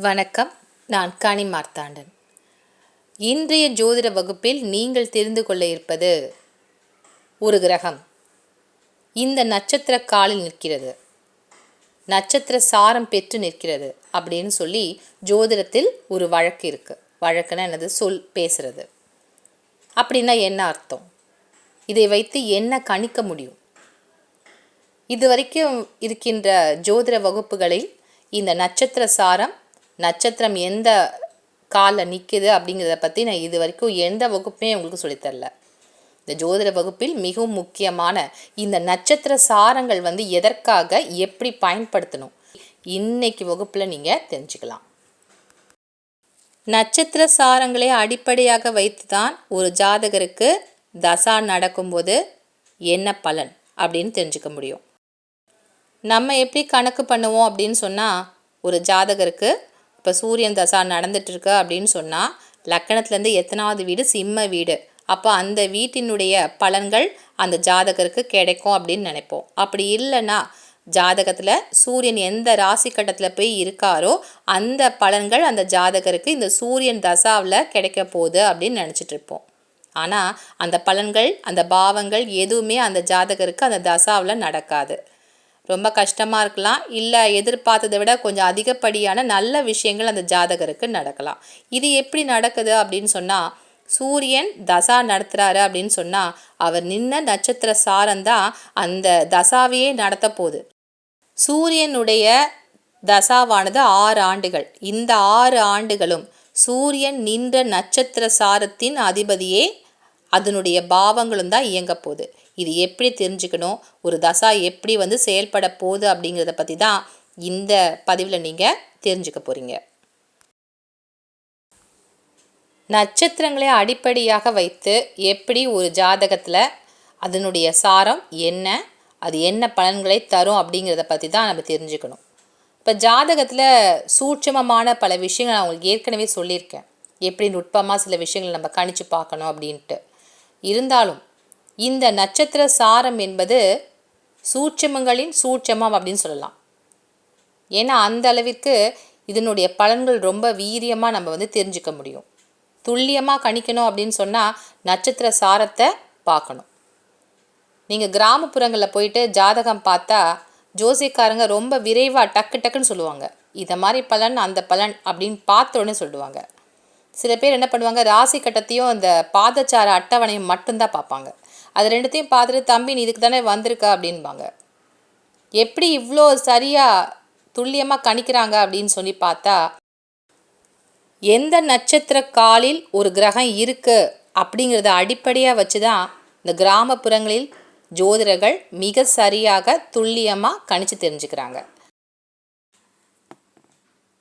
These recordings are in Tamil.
வணக்கம். நான் கனி மார்த்தாண்டன். இன்றைய ஜோதிட வகுப்பில் நீங்கள் தெரிந்து கொள்ள இருப்பது ஒரு கிரகம் இந்த நட்சத்திர காலில் நிற்கிறது, நட்சத்திர சாரம் பெற்று நிற்கிறது அப்படின்னு சொல்லி ஜோதிடத்தில் ஒரு வழக்கு இருக்கு. வழக்குன்னா என்னது? பேசுறது. அப்படின்னா என்ன அர்த்தம்? இதை வைத்து என்ன கணிக்க முடியும்? இதுவரைக்கும் இருக்கின்ற ஜோதிட வகுப்புகளில் இந்த நட்சத்திர சாரம், நட்சத்திரம் எந்த காலில் நிற்குது அப்படிங்கிறத பற்றி நான் இது வரைக்கும் எந்த வகுப்புமே உங்களுக்கு சொல்லித்தரல. இந்த ஜோதிட வகுப்பில் மிகவும் முக்கியமான இந்த நட்சத்திர சாரங்கள் எதற்காக எப்படி பயன்படுத்தணும் இன்னைக்கு வகுப்பில் நீங்கள் தெரிஞ்சுக்கலாம். நட்சத்திர சாரங்களை அடிப்படையாக வைத்து தான் ஒரு ஜாதகருக்கு தசா நடக்கும்போது என்ன பலன் அப்படின்னு தெரிஞ்சுக்க முடியும். நம்ம எப்படி கணக்கு பண்ணுவோம் அப்படின்னு சொன்னால், ஒரு ஜாதகருக்கு இப்போ சூரியன் தசா நடந்துட்டுருக்கு அப்படின்னு சொன்னால், லக்கணத்துலேருந்து எத்தனாவது வீடு? சிம்ம வீடு. அப்போ அந்த வீட்டினுடைய பலன்கள் அந்த ஜாதகருக்கு கிடைக்கும் அப்படின்னு நினைப்போம். அப்படி இல்லைன்னா ஜாதகத்தில் சூரியன் எந்த ராசி கட்டத்தில் போய் இருக்காரோ அந்த பலன்கள் அந்த ஜாதகருக்கு இந்த சூரியன் தசாவில் கிடைக்க போகுது அப்படின்னு நினச்சிட்டு இருப்போம். ஆனால் அந்த பலன்கள், அந்த பாவங்கள் எதுவுமே அந்த ஜாதகருக்கு அந்த தசாவில் நடக்காது. ரொம்ப கஷ்டமாக இருக்கலாம், இல்லை எதிர்பார்த்ததை விட கொஞ்சம் அதிகப்படியான நல்ல விஷயங்கள் அந்த ஜாதகருக்கு நடக்கலாம். இது எப்படி நடக்குது அப்படின்னு சொன்னால், சூரியன் தசா நடத்துகிறாரு அப்படின்னு சொன்னால் அவர் நின்ன நட்சத்திர சாரம்தான் அந்த தசாவையே நடத்த போகுது. சூரியனுடைய தசாவானது 6 ஆண்டுகள். இந்த 6 ஆண்டுகளும் சூரியன் நின்ற நட்சத்திர சாரத்தின் அதிபதியே அதனுடைய பாவங்களும் தான் இயங்க போகுது. இது எப்படி தெரிஞ்சுக்கணும், ஒரு தசா எப்படி செயல்பட போகுது அப்படிங்கிறத பற்றி தான் இந்த பதிவில் நீங்கள் தெரிஞ்சுக்க போகிறீங்க. நட்சத்திரங்களை அடிப்படையாக வைத்து எப்படி ஒரு ஜாதகத்தில் அதனுடைய சாரம் என்ன, அது என்ன பலன்களை தரும் அப்படிங்கிறத பற்றி தான் நம்ம தெரிஞ்சுக்கணும். இப்போ ஜாதகத்தில் சூட்சமமான பல விஷயங்கள் நான் உங்களுக்கு ஏற்கனவே சொல்லியிருக்கேன், எப்படி நுட்பமாக சில விஷயங்களை நம்ம கணிச்சு பார்க்கணும் அப்படின்ட்டு. இருந்தாலும் இந்த நட்சத்திர சாரம் என்பது சூட்சமங்களின் சூட்சமம் அப்படின்னு சொல்லலாம். ஏன்னா அந்த அளவிற்கு இதனுடைய பலன்கள் ரொம்ப வீரியமாக நம்ம தெரிஞ்சுக்க முடியும். துல்லியமாக கணிக்கணும் அப்படின்னு சொன்னால் நட்சத்திர சாரத்தை பார்க்கணும். நீங்கள் கிராமப்புறங்களில் போயிட்டு ஜாதகம் பார்த்தா ஜோசியக்காரங்க ரொம்ப விரைவாக டக்கு டக்குன்னு சொல்லுவாங்க. இதை மாதிரி பலன் அந்த பலன் அப்படின்னு பார்த்த உடனே சொல்லுவாங்க. சில பேர் என்ன பண்ணுவாங்க, ராசி கட்டத்தையும் அந்த பாதச்சார அட்டவணையும் மட்டும்தான் பார்ப்பாங்க. அது ரெண்டுத்தையும் பார்த்துட்டு, தம்பி நீ இதுக்கு தானே வந்திருக்க அப்படின்பாங்க. எப்படி இவ்வளோ சரியாக துல்லியமாக கணிக்கிறாங்க அப்படின்னு சொல்லி பார்த்தா, எந்த நட்சத்திர காலில் ஒரு கிரகம் இருக்குது அப்படிங்கிறத அடிப்படையாக வச்சு தான் இந்த கிராமப்புறங்களில் ஜோதிடர்கள் மிக சரியாக துல்லியமாக கணிச்சு தெரிஞ்சுக்கிறாங்க.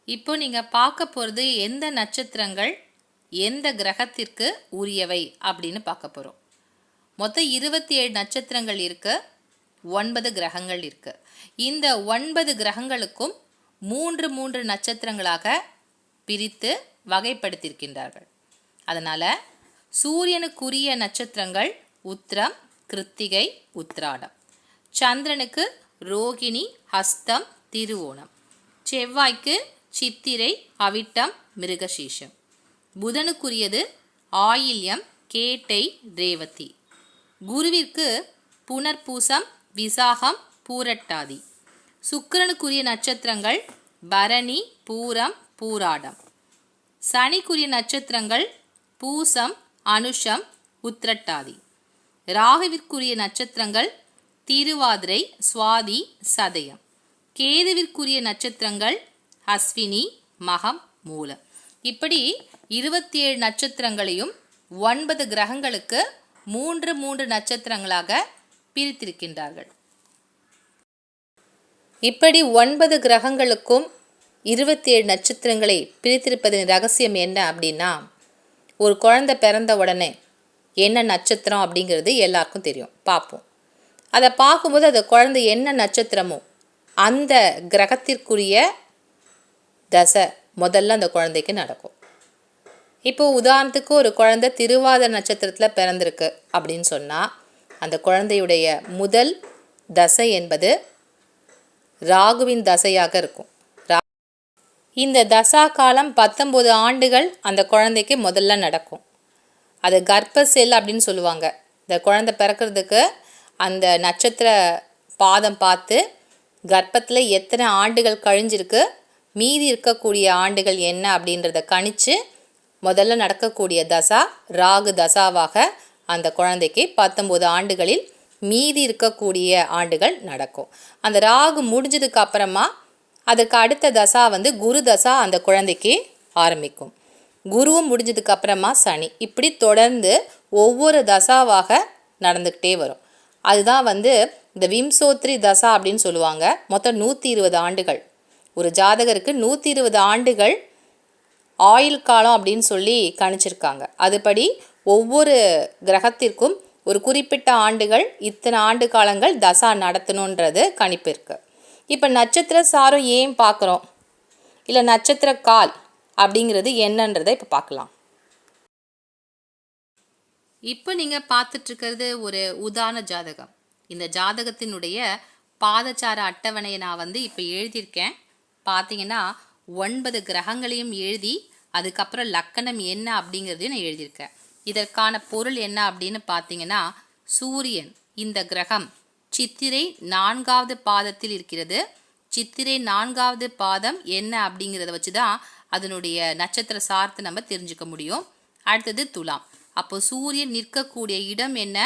இப்போ நீங்கள் பார்க்க போகிறது எந்த நட்சத்திரங்கள் எந்த கிரகத்திற்கு உரியவை அப்படின்னு பார்க்க போகிறோம். மொத்தம் 27 நட்சத்திரங்கள் இருக்கு, 9 கிரகங்கள் இருக்கு. இந்த 9 கிரகங்களுக்கும் 3 நட்சத்திரங்களாக பிரித்து வகைப்படுத்தியிருக்கின்றார்கள். அதனால் சூரியனுக்குரிய நட்சத்திரங்கள் உத்திரம், கிருத்திகை, உத்திராடம். சந்திரனுக்கு ரோகிணி, ஹஸ்தம், திருவோணம். செவ்வாய்க்கு சித்திரை, அவிட்டம், மிருகசீஷம். புதனுக்குரியது ஆயில்யம், கேட்டை, ரேவதி. குருவிற்கு புனர்பூசம், விசாகம், பூரட்டாதி. சுக்கிரனுக்குரிய நட்சத்திரங்கள் பரணி, பூரம், பூராடம். சனிக்குரிய நட்சத்திரங்கள் பூசம், அனுஷம், உத்திரட்டாதி. ராகுவிற்குரிய நட்சத்திரங்கள் திருவாதிரை, சுவாதி, சதயம். கேதுவிற்குரிய நட்சத்திரங்கள் அஸ்வினி, மகம், மூலம். இப்படி 27 நட்சத்திரங்களையும் 9 கிரகங்களுக்கு 3 நட்சத்திரங்களாக பிரித்திருக்கின்றார்கள். இப்படி 9 கிரகங்களுக்கும் 27 நட்சத்திரங்களை பிரித்திருப்பதன் ரகசியம் என்ன அப்படின்னா, ஒரு குழந்தை பிறந்த உடனே என்ன நட்சத்திரம் அப்படிங்கிறது எல்லாருக்கும் தெரியும், பார்ப்போம். அதை பார்க்கும்போது அந்த குழந்தை என்ன நட்சத்திரமோ அந்த கிரகத்திற்குரிய தசை முதல்ல அந்த குழந்தைக்கு நடக்கும். இப்போது உதாரணத்துக்கு ஒரு குழந்தை திருவாதிரை நட்சத்திரத்தில் பிறந்திருக்கு அப்படின்னு சொன்னால், அந்த குழந்தையுடைய முதல் தசை என்பது ராகுவின் தசையாக இருக்கும். இந்த தசா காலம் 19 ஆண்டுகள் அந்த குழந்தைக்கு முதல்ல நடக்கும். அது கர்ப்ப செல் அப்படின்னு சொல்லுவாங்க. இந்த குழந்தை பிறக்கிறதுக்கு அந்த நட்சத்திர பாதம் பார்த்து கர்ப்பத்தில் எத்தனை ஆண்டுகள் கழிஞ்சிருக்கு, மீதி இருக்கக்கூடிய ஆண்டுகள் என்ன அப்படின்றத கணித்து முதல்ல நடக்கக்கூடிய தசா ராகு தசாவாக அந்த குழந்தைக்கு 19 ஆண்டுகளில் மீதி இருக்கக்கூடிய ஆண்டுகள் நடக்கும். அந்த ராகு முடிஞ்சதுக்கு அப்புறமா அதுக்கு அடுத்த தசா குரு தசா அந்த குழந்தைக்கு ஆரம்பிக்கும். குருவும் முடிஞ்சதுக்கு அப்புறமா சனி, இப்படி தொடர்ந்து ஒவ்வொரு தசாவாக நடந்துக்கிட்டே வரும். அதுதான் இந்த விம்சோத்ரி தசா அப்படின்னு சொல்லுவாங்க. மொத்தம் 120 ஆண்டுகள். ஒரு ஜாதகருக்கு 120 ஆண்டுகள் ஆயுள் காலம் அப்படின்னு சொல்லி கணிச்சிருக்காங்க. அதுபடி ஒவ்வொரு கிரகத்திற்கும் ஒரு குறிப்பிட்ட ஆண்டுகள், இத்தனை ஆண்டு காலங்கள் தசா நடத்தணுன்றது கணிப்பு இருக்குது. இப்போ நட்சத்திர சாரம் ஏன் பார்க்குறோம், இல்லை நட்சத்திர கால் அப்படிங்கிறது என்னன்றதை இப்போ பார்க்கலாம். இப்போ நீங்கள் பார்த்துட்ருக்கிறது ஒரு உதாரண ஜாதகம். இந்த ஜாதகத்தினுடைய பாதச்சார அட்டவணையை நான் இப்போ எழுதியிருக்கேன். பார்த்தீங்கன்னா 9 கிரகங்களையும் எழுதி அதுக்கப்புறம் லக்கணம் என்ன அப்படிங்கிறதையும் நான் எழுதியிருக்கேன். இதற்கான பொருள் என்ன அப்படின்னு பார்த்தீங்கன்னா, சூரியன் இந்த கிரகம் சித்திரை 4வது பாதத்தில் இருக்கிறது. சித்திரை 4வது பாதம் என்ன அப்படிங்கிறத வச்சு தான் அதனுடைய நட்சத்திர சார்த்தை நம்ம தெரிஞ்சுக்க முடியும். அடுத்தது துலாம். அப்போ சூரியன் நிற்கக்கூடிய இடம் என்ன,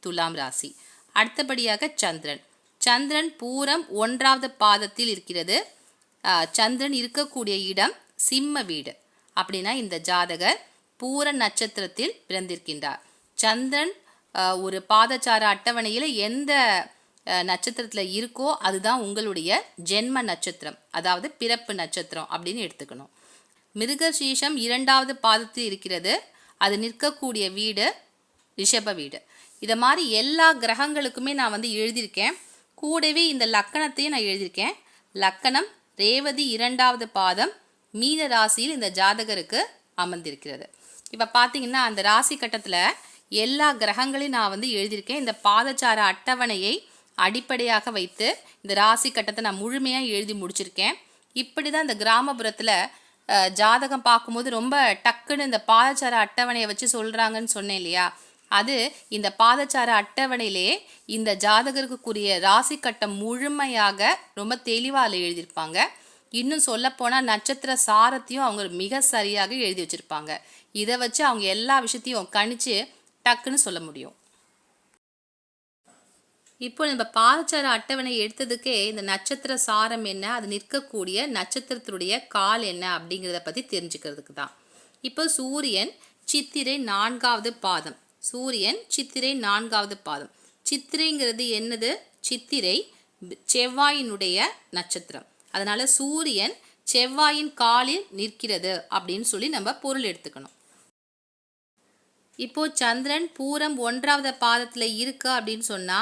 துலாம் ராசி. அடுத்தபடியாக சந்திரன். சந்திரன் பூரம் 1வது பாதத்தில் இருக்கிறது. சந்திரன் இருக்கக்கூடிய இடம் சிம்ம வீடு. அப்படின்னா இந்த ஜாதகர் பூர நட்சத்திரத்தில் பிறந்திருக்கின்றார். சந்திரன் ஒரு பாதச்சார அட்டவணையில் எந்த நட்சத்திரத்தில் இருக்கோ அதுதான் உங்களுடைய ஜென்ம நட்சத்திரம், அதாவது பிறப்பு நட்சத்திரம் அப்படின்னு எடுத்துக்கணும். மிருகசீஷம் 2வது பாதத்தில் இருக்கிறது. அது நிற்கக்கூடிய வீடு ரிஷப வீடு. இதை மாதிரி எல்லா கிரகங்களுக்குமே நான் எழுதியிருக்கேன். கூடவே இந்த லக்கணத்தையும் நான் எழுதியிருக்கேன். லக்கணம் ரேவதி 2வது பாதம் மீன ராசியில் இந்த ஜாதகருக்கு அமர்ந்திருக்கிறது. இப்போ பார்த்தீங்கன்னா அந்த ராசி கட்டத்தில் எல்லா கிரகங்களையும் நான் எழுதியிருக்கேன். இந்த பாதச்சார அட்டவணையை அடிப்படையாக வைத்து இந்த ராசி கட்டத்தை நான் முழுமையாக எழுதி முடிச்சிருக்கேன். இப்படி தான் இந்த கிராமப்புறத்தில் ஜாதகம் பார்க்கும்போது ரொம்ப டக்குன்னு இந்த பாதச்சார அட்டவணையை வச்சு சொல்கிறாங்கன்னு சொன்னேன் இல்லையா, அது இந்த பாதச்சார அட்டவணையிலே இந்த ஜாதகருக்குரிய ராசி கட்டம் முழுமையாக ரொம்ப தெளிவாக அதில் எழுதியிருப்பாங்க. இன்னும் சொல்லப்போனால் நட்சத்திர சாரத்தையும் அவங்க மிக சரியாக எழுதி வச்சுருப்பாங்க. இதை வச்சு அவங்க எல்லா விஷயத்தையும் கணிச்சு டக்குன்னு சொல்ல முடியும். இப்போ நம்ம பாதச்சார அட்டவணை எடுத்ததுக்கே இந்த நட்சத்திர சாரம் என்ன, அது நிற்கக்கூடிய நட்சத்திரத்தினுடைய கால் என்ன அப்படிங்கிறத பற்றி தெரிஞ்சுக்கிறதுக்கு தான். இப்போ சூரியன் சித்திரை 4வது பாதம். சூரியன் சித்திரை 4வது பாதம். சித்திரைங்கிறது என்னது, சித்திரை செவ்வாயினுடைய நட்சத்திரம். அதனால சூரியன் செவ்வாயின் காலில் நிற்கிறது அப்படின்னு சொல்லி நம்ம பொருள் எடுத்துக்கணும். இப்போ சந்திரன் பூரம் 1வது பாதத்தில் இருக்கு அப்படின்னு சொன்னா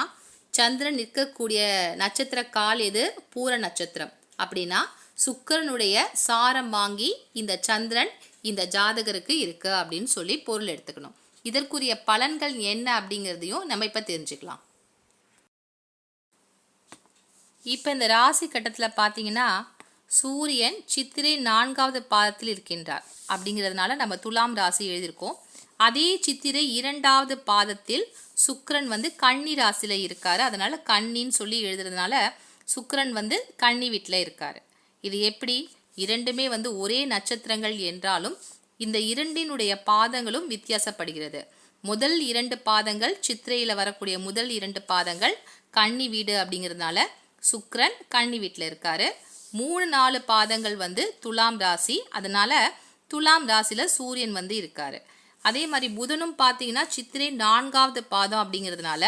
சந்திரன் நிற்கக்கூடிய நட்சத்திர கால் எது, பூர நட்சத்திரம். அப்படின்னா சுக்கிரனுடைய சாரம் வாங்கி இந்த சந்திரன் இந்த ஜாதகருக்கு இருக்கு அப்படின்னு சொல்லி பொருள் எடுத்துக்கணும். இதற்குரிய பலன்கள் என்ன அப்படிங்கிறதையும் நம்ம இப்போ தெரிஞ்சுக்கலாம். இப்போ இந்த ராசி கட்டத்தில் பார்த்தீங்கன்னா சூரியன் சித்திரை 4வது பாதத்தில் இருக்கின்றார். அப்படிங்கிறதுனால நம்ம துலாம் ராசி எழுதியிருக்கோம். அதே சித்திரை 2வது பாதத்தில் சுக்கிரன் கன்னி ராசியில் இருக்காரு. அதனால கன்னின்னு சொல்லி எழுதுறதுனால சுக்கிரன் கன்னி வீட்டில் இருக்காரு. இது எப்படி, இரண்டுமே ஒரே நட்சத்திரங்கள் என்றாலும் இந்த இரண்டினுடைய பாதங்களும் வித்தியாசப்படுகிறது. முதல் 2 பாதங்கள் சித்திரையில் வரக்கூடிய முதல் 2 பாதங்கள் கன்னி வீடு அப்படிங்கிறதுனால சுக்கிரன் கன்னி வீட்டில் இருக்காரு. 3-4 பாதங்கள் துலாம் ராசி. அதனால துலாம் ராசியில் சூரியன் இருக்காரு. அதே மாதிரி புதனும் பார்த்தீங்கன்னா சித்திரை 4வது பாதம் அப்படிங்கிறதுனால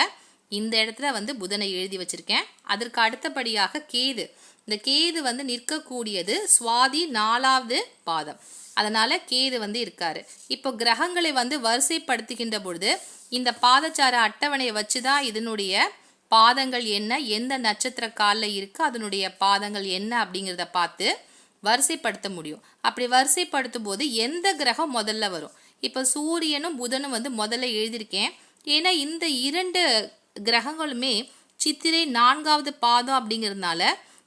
இந்த இடத்துல புதனை எழுதி வச்சிருக்கேன். அதற்கு அடுத்தபடியாக கேது. இந்த கேது நிற்கக்கூடியது சுவாதி 4வது பாதம். அதனால கேது இருக்காரு. இப்போ கிரகங்களை வரிசைப்படுத்துகின்ற பொழுது இந்த பாதச்சார அட்டவணையை வச்சு தான் இதனுடைய பாதங்கள் என்ன, எந்த நட்சத்திர காலில் இருக்கு, அதனுடைய பாதங்கள் என்ன அப்படிங்கிறத பார்த்து வரிசைப்படுத்த முடியும். அப்படி வரிசைப்படுத்தும் போது எந்த கிரகம் முதல்ல வரும், இப்போ சூரியனும் புதனும் முதல்ல எழுதியிருக்கேன். ஏன்னா இந்த 2 கிரகங்களுமே சித்திரை 4வது பாதம் அப்படிங்கிறதுனால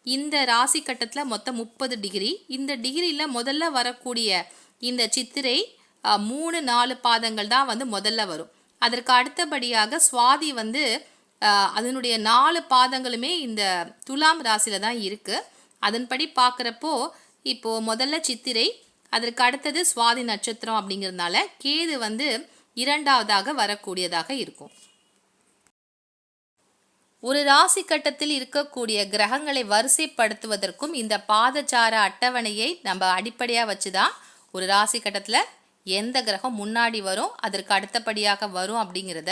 இந்த ராசி கட்டத்தில் மொத்தம் 30 டிகிரி. இந்த டிகிரியில் முதல்ல வரக்கூடிய இந்த சித்திரை 3-4 பாதங்கள் தான் வந்து முதல்ல வரும். அதற்கு அடுத்தபடியாக சுவாதி வந்து அதனுடைய 4 பாதங்களுமே இந்த துலாம் ராசியில் தான் இருக்குது. அதன்படி பார்க்குறப்போ இப்போது முதல்ல சித்திரை, அதற்கு அடுத்தது சுவாதி நட்சத்திரம் அப்படிங்கிறதுனால கேது வந்து 2வதாக வரக்கூடியதாக இருக்கும். ஒரு ராசி கட்டத்தில் இருக்கக்கூடிய கிரகங்களை வரிசைப்படுத்துவதற்கும் இந்த பாதச்சார அட்டவணையை நம்ம அடிப்படையாக வச்சு தான் ஒரு ராசி கட்டத்தில் எந்த கிரகம் முன்னாடி வரும், அதற்கு அடுத்தபடியாக வரும் அப்படிங்கிறத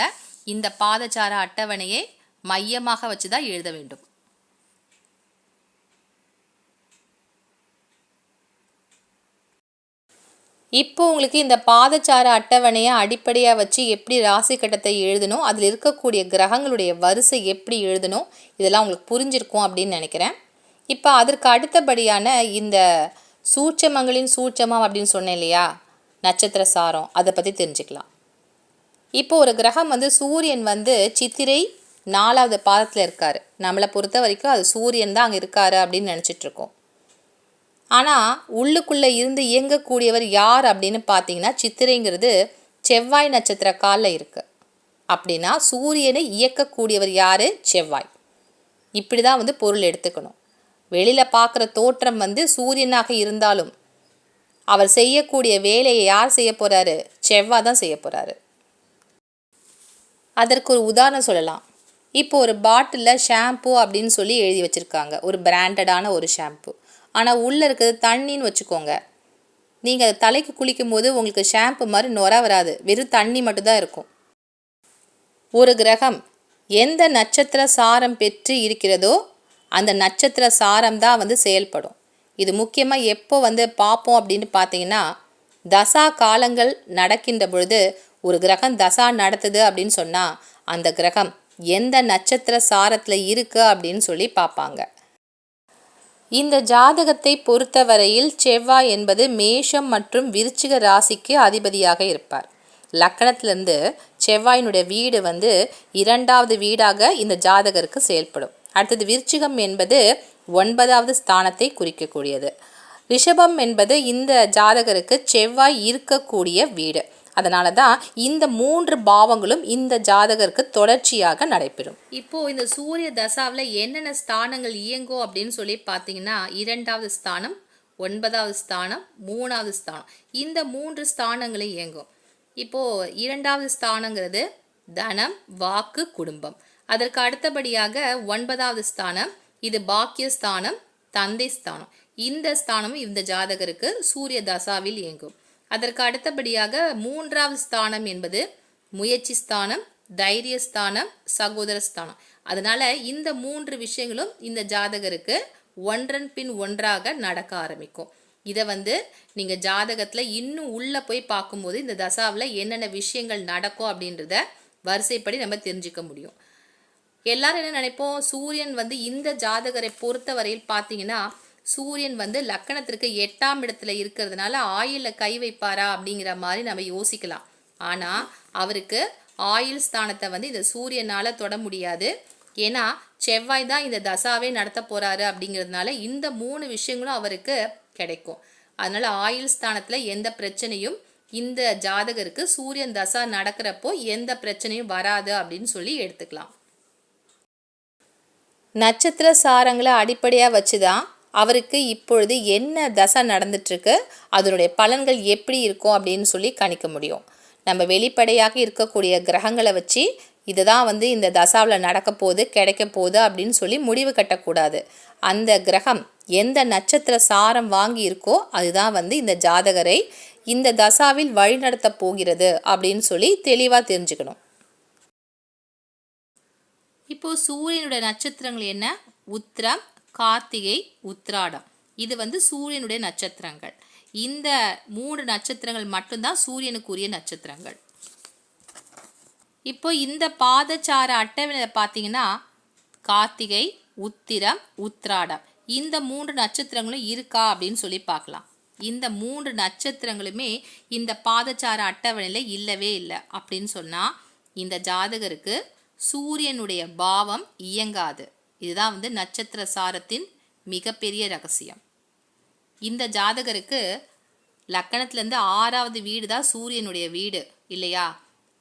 இந்த பாதச்சார அட்டவணையை மையமாக வச்சு தான் எழுத வேண்டும். இப்போ உங்களுக்கு இந்த பாதச்சார அட்டவணையை அடிப்படையாக வச்சு எப்படி ராசி கட்டத்தை எழுதணும், அதில் இருக்கக்கூடிய கிரகங்களுடைய வரிசை எப்படி எழுதணும், இதெல்லாம் உங்களுக்கு புரிஞ்சிருக்கும் அப்படின்னு நினைக்கிறேன். இப்போ அதற்கு அடுத்தபடியான இந்த சூட்சமங்களின் சூட்சமம் அப்படின்னு சொன்னேன் இல்லையா, நட்சத்திர சாரம், அதை பற்றி தெரிஞ்சுக்கலாம். இப்போ ஒரு கிரகம் வந்து சூரியன் வந்து சித்திரை 4வது பாதத்தில் இருக்கார். நம்மளை பொறுத்த வரைக்கும் அது சூரியன் தான் அங்கே இருக்காரு அப்படின்னு நினச்சிட்ருக்கோம். ஆனால் உள்ளுக்குள்ளே இருந்து இயங்கக்கூடியவர் யார் அப்படின்னு பார்த்தீங்கன்னா, சித்திரைங்கிறது செவ்வாய் நட்சத்திர காலில் இருக்குது. அப்படின்னா சூரியனை இயக்கக்கூடியவர் யார்? செவ்வாய். இப்படி தான் வந்து பொருள் எடுத்துக்கணும். வெளியில் பார்க்குற தோற்றம் வந்து சூரியனாக இருந்தாலும் அவர் செய்யக்கூடிய வேலையை யார் செய்ய போகிறாரு? செவ்வாய் தான் செய்ய போகிறாரு. அதற்கு ஒரு உதாரணம் சொல்லலாம். இப்போ ஒரு பாட்டிலில் ஷாம்பு அப்படின்னு சொல்லி எழுதி வச்சுருக்காங்க, ஒரு பிராண்டடான ஒரு ஷாம்பு. ஆனால் உள்ளே இருக்கிறது தண்ணின்னு வச்சுக்கோங்க. நீங்கள் அதை தலைக்கு குளிக்கும் போது உங்களுக்கு ஷாம்பு மாதிரி நுர வராது, வெறும் தண்ணி மட்டும்தான் இருக்கும். ஒரு கிரகம் எந்த நட்சத்திர சாரம் பெற்று இருக்கிறதோ அந்த நட்சத்திர சாரம் தான் வந்து செயல்படும். இது முக்கியமாக எப்போ வந்து பார்ப்போம் அப்படின்னு பார்த்தீங்கன்னா, தசா காலங்கள் நடக்கின்ற பொழுது ஒரு கிரகம் தசா நடத்துது அப்படின்னு சொன்னால் அந்த கிரகம் எந்த நட்சத்திர சாரத்தில் இருக்குது அப்படின்னு சொல்லி பார்ப்பாங்க. இந்த ஜாதகத்தை பொறுத்தவரையில் செவ்வாய் என்பது மேஷம் மற்றும் விருச்சிக ராசிக்கு அதிபதியாக இருப்பார். லக்கணத்திலிருந்து செவ்வாயினுடைய வீடு வந்து 2வது வீடாக இந்த ஜாதகருக்கு செயல்படும். அடுத்தது விருச்சிகம் என்பது 9வது ஸ்தானத்தை குறிக்கக்கூடியது. ரிஷபம் என்பது இந்த ஜாதகருக்கு செவ்வாய் இருக்கக்கூடிய வீடு. அதனால தான் இந்த 3 பாவங்களும் இந்த ஜாதகருக்கு தொடர்ச்சியாக நடைபெறும். இப்போது இந்த சூரிய தசாவில் என்னென்ன ஸ்தானங்கள் இயங்கும் அப்படின்னு சொல்லி பார்த்தீங்கன்னா, 2வது ஸ்தானம், 9வது ஸ்தானம், 3வது ஸ்தானம், இந்த 3 ஸ்தானங்களும் இயங்கும். இப்போது 2வது ஸ்தானங்கிறது தனம், வாக்கு, குடும்பம். அதற்கு அடுத்தபடியாக 9வது ஸ்தானம், இது பாக்கியஸ்தானம், தந்தை ஸ்தானம். இந்த ஸ்தானமும் இந்த ஜாதகருக்கு சூரிய தசாவில் இயங்கும். அதற்கு அடுத்தபடியாக 3வது ஸ்தானம் என்பது முயற்சி ஸ்தானம், தைரியஸ்தானம், சகோதர ஸ்தானம். அதனால இந்த 3 விஷயங்களும் இந்த ஜாதகருக்கு ஒன்றன் பின் ஒன்றாக நடக்க ஆரம்பிக்கும். இதை வந்து நீங்கள் ஜாதகத்தில் இன்னும் உள்ளே போய் பார்க்கும்போது இந்த தசாவில் என்னென்ன விஷயங்கள் நடக்கும் அப்படின்றத வரிசைப்படி நம்ம தெரிஞ்சுக்க முடியும். எல்லாரும் என்ன நினைப்போம், சூரியன் வந்து இந்த ஜாதகரை பொறுத்த வரையில் பார்த்தீங்கன்னா, சூரியன் வந்து லக்கணத்திற்கு 8ஆம் இடத்துல இருக்கிறதுனால ஆயிலில் கை வைப்பாரா அப்படிங்கிற மாதிரி நம்ம யோசிக்கலாம். ஆனால் அவருக்கு ஆயில் ஸ்தானத்தை வந்து இந்த சூரியனால் தொட முடியாது. ஏன்னா செவ்வாய் தான் இந்த தசாவே நடத்த போகிறாரு அப்படிங்கிறதுனால இந்த 3 விஷயங்களும் அவருக்கு கிடைக்கும். அதனால் ஆயில் ஸ்தானத்தில் எந்த பிரச்சனையும் இந்த ஜாதகருக்கு சூரியன் தசா நடக்கிறப்போ எந்த பிரச்சனையும் வராது அப்படின்னு சொல்லி எடுத்துக்கலாம். நட்சத்திர சாரங்களை அடிப்படையாக வச்சு தான் அவருக்கு இப்பொழுது என்ன தசை நடந்துட்டுருக்கு, அதனுடைய பலன்கள் எப்படி இருக்கும் அப்படின்னு சொல்லி கணிக்க முடியும். நம்ம வெளிப்படையாக இருக்கக்கூடிய கிரகங்களை வச்சு இதுதான் வந்து இந்த தசாவில் நடக்க போகுது, கிடைக்க போகுது அப்படின்னு சொல்லி முடிவு கட்டக்கூடாது. அந்த கிரகம் எந்த நட்சத்திர சாரம் வாங்கி இருக்கோ அதுதான் வந்து இந்த ஜாதகரை இந்த தசாவில் வழிநடத்த போகிறது அப்படின்னு சொல்லி தெளிவாக தெரிஞ்சுக்கணும். இப்போது சூரியனுடைய நட்சத்திரங்கள் என்ன? உத்திரம், கார்த்திகை, உத்திராடம். இது வந்து சூரியனுடைய நட்சத்திரங்கள். இந்த 3 நட்சத்திரங்கள் மட்டும்தான் சூரியனுக்குரிய நட்சத்திரங்கள். இப்போ இந்த பாதச்சார அட்டவணையில் பார்த்தீங்கன்னா கார்த்திகை, உத்திரம், உத்திராடம் இந்த 3 நட்சத்திரங்களும் இருக்கா அப்படின்னு சொல்லி பார்க்கலாம். இந்த 3 நட்சத்திரங்களுமே இந்த பாதச்சார அட்டவணையில் இல்லவே இல்லை அப்படின்னு சொன்னால் இந்த ஜாதகருக்கு சூரியனுடைய பாவம் இயங்காது. இதுதான் வந்து நட்சத்திர சாரத்தின் மிகப்பெரிய ரகசியம். இந்த ஜாதகருக்கு லக்கணத்துலேருந்து 6வது வீடு தான் சூரியனுடைய வீடு இல்லையா?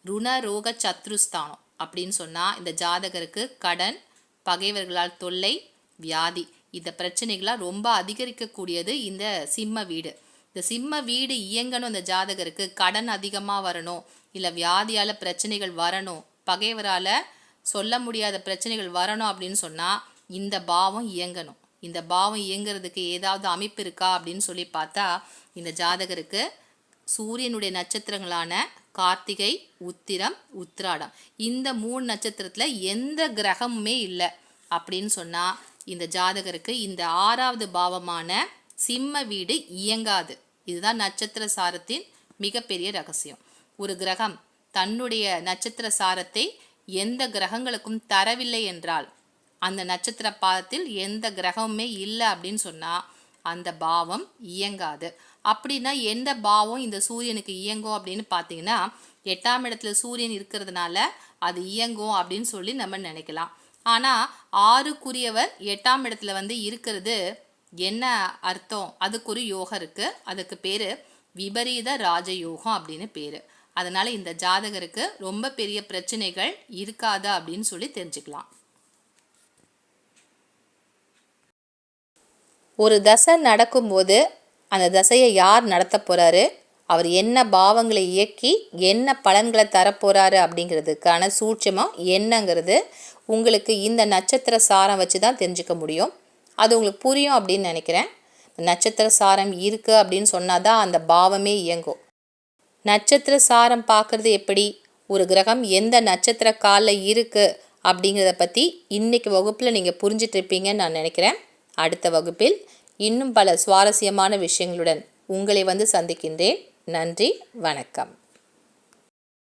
ருண ரோக சத்ருஸ்தானம் அப்படின்னு சொன்னால் இந்த ஜாதகருக்கு கடன், பகைவர்களால் தொல்லை, வியாதி இந்த பிரச்சனைகளாக ரொம்ப அதிகரிக்கக்கூடியது இந்த சிம்ம வீடு. இந்த சிம்ம வீடு இயங்கணும், இந்த ஜாதகருக்கு கடன் அதிகமாக வரணும், இல்லை வியாதியால் பிரச்சனைகள் வரணும், பகைவரால் சொல்ல முடியாத பிரச்சனைகள் வரணும் அப்படின்னு சொன்னால் இந்த பாவம் இயங்கணும். இந்த பாவம் இயங்கிறதுக்கு ஏதாவது அமைப்பு இருக்கா அப்படின்னு சொல்லி பார்த்தா இந்த ஜாதகருக்கு சூரியனுடைய நட்சத்திரங்களான கார்த்திகை, உத்திரம், உத்திராடம் இந்த 3 நட்சத்திரத்தில் எந்த கிரகமுமே இல்லை அப்படின்னு சொன்னால் இந்த ஜாதகருக்கு இந்த 6வது பாவமான சிம்ம வீடு இயங்காது. இதுதான் நட்சத்திர சாரத்தின் மிகப்பெரிய ரகசியம். ஒரு கிரகம் தன்னுடைய நட்சத்திர சாரத்தை எந்த கிரகங்களுக்கும் தரவில்லை என்றால், அந்த நட்சத்திர பாதத்தில் எந்த கிரகமுமே இல்லை அப்படின்னு சொன்னால் அந்த பாவம் இயங்காது. அப்படின்னா எந்த பாவம் இந்த சூரியனுக்கு இயங்கும் அப்படின்னு பார்த்தீங்கன்னா 8ஆம் இடத்துல சூரியன் இருக்கிறதுனால அது இயங்கும் அப்படின்னு சொல்லி நம்ம நினைக்கலாம். ஆனால் 6க்குரியவர் 8ஆம் இடத்துல இருக்கிறது என்ன அர்த்தம்? அதுக்கு ஒரு யோகம் இருக்குது. அதுக்கு பேர் விபரீத ராஜயோகம் அப்படின்னு பேர். அதனால் இந்த ஜாதகருக்கு ரொம்ப பெரிய பிரச்சனைகள் இருக்காது அப்படின்னு சொல்லி தெரிஞ்சுக்கலாம். ஒரு தசை நடக்கும்போது அந்த தசையை யார் நடத்த போகிறாரு, அவர் என்ன பாவங்களை இயக்கி என்ன பலன்களை தரப்போகிறாரு அப்படிங்கிறதுக்கான சூட்சமம் என்னங்கிறது உங்களுக்கு இந்த நட்சத்திர சாரம் வச்சு தான் தெரிஞ்சுக்க முடியும். அது உங்களுக்கு புரியும் அப்படின்னு நினைக்கிறேன். நட்சத்திர சாரம் இருக்குது அப்படின்னு சொன்னால் தான் அந்த பாவமே இயங்கும். நட்சத்திர சாரம் பார்க்குறது எப்படி, ஒரு கிரகம் எந்த நட்சத்திர காலில் இருக்குது அப்படிங்கிறத பற்றி இன்றைக்கி வகுப்பில் நீங்கள் புரிஞ்சிட்ருப்பீங்கன்னு நான் நினைக்கிறேன். அடுத்த வகுப்பில் இன்னும் பல சுவாரஸ்யமான விஷயங்களுடன் உங்களை சந்திக்கின்றேன். நன்றி, வணக்கம்.